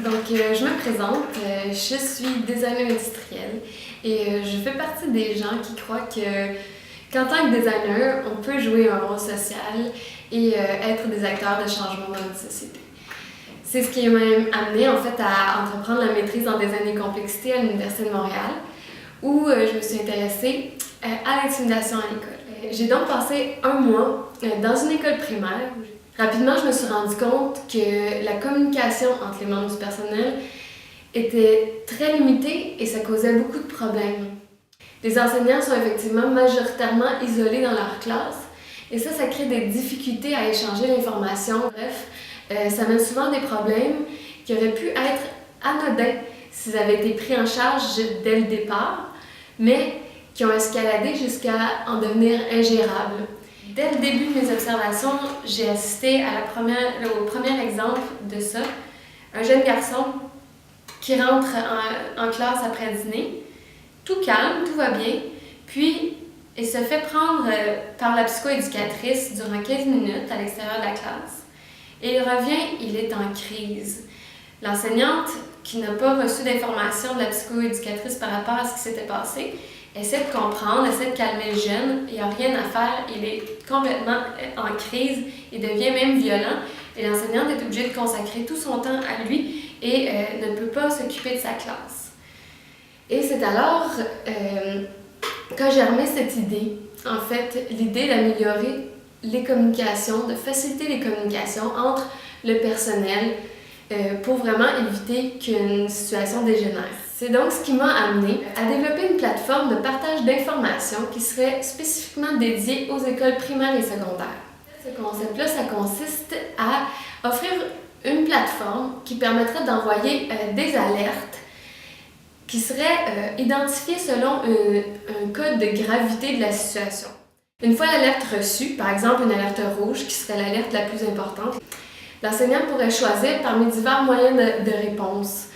Je me présente, je suis designer industriel et je fais partie des gens qui croient qu'en tant que designer, on peut jouer un rôle social et être des acteurs de changement dans notre société. C'est ce qui m'a amené en fait à entreprendre la maîtrise en design et complexité à l'Université de Montréal, où je me suis intéressée à l'intimidation à l'école. J'ai donc passé un mois dans une école primaire. Rapidement, je me suis rendu compte que la communication entre les membres du personnel était très limitée et ça causait beaucoup de problèmes. Les enseignants sont effectivement majoritairement isolés dans leur classe et ça crée des difficultés à échanger l'information. Bref, ça mène souvent à des problèmes qui auraient pu être anodins s'ils avaient été pris en charge dès le départ, mais qui ont escaladé jusqu'à en devenir ingérables. Dès le début de mes observations, j'ai assisté au premier exemple de ça. Un jeune garçon qui rentre en classe après dîner, tout calme, tout va bien, puis il se fait prendre par la psychoéducatrice durant 15 minutes à l'extérieur de la classe. Et il revient, il est en crise. L'enseignante, qui n'a pas reçu d'informations de la psychoéducatrice par rapport à ce qui s'était passé, essaie de comprendre, essaie de calmer le jeune, il n'y a rien à faire, il est complètement en crise, il devient même violent et l'enseignante est obligée de consacrer tout son temps à lui et ne peut pas s'occuper de sa classe. Et c'est alors quand j'ai remis cette idée, en fait, l'idée d'améliorer les communications, de faciliter les communications entre le personnel pour vraiment éviter qu'une situation dégénère. C'est donc ce qui m'a amené à développer une plateforme de partage d'informations qui serait spécifiquement dédiée aux écoles primaires et secondaires. Ce concept-là, ça consiste à offrir une plateforme qui permettrait d'envoyer des alertes qui seraient identifiées selon un code de gravité de la situation. Une fois l'alerte reçue, par exemple une alerte rouge qui serait l'alerte la plus importante, l'enseignant pourrait choisir parmi divers moyens de réponse,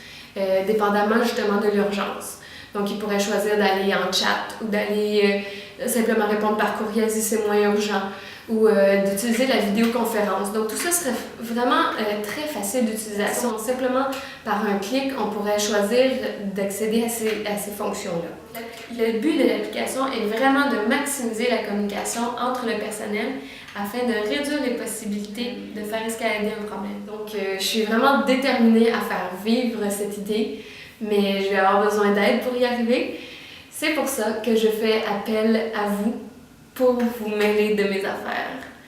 dépendamment justement de l'urgence. Donc, il pourrait choisir d'aller en chat ou d'aller simplement répondre par courriel si c'est moins urgent ou d'utiliser la vidéoconférence. Donc, tout ça serait vraiment très facile d'utilisation. Simplement par un clic, on pourrait choisir d'accéder à ces fonctions-là. Le but de l'application est vraiment de maximiser la communication entre le personnel afin de réduire les possibilités de faire escalader un problème. Donc, je suis vraiment déterminée à faire vivre cette idée, mais je vais avoir besoin d'aide pour y arriver. C'est pour ça que je fais appel à vous pour vous mêler de mes affaires.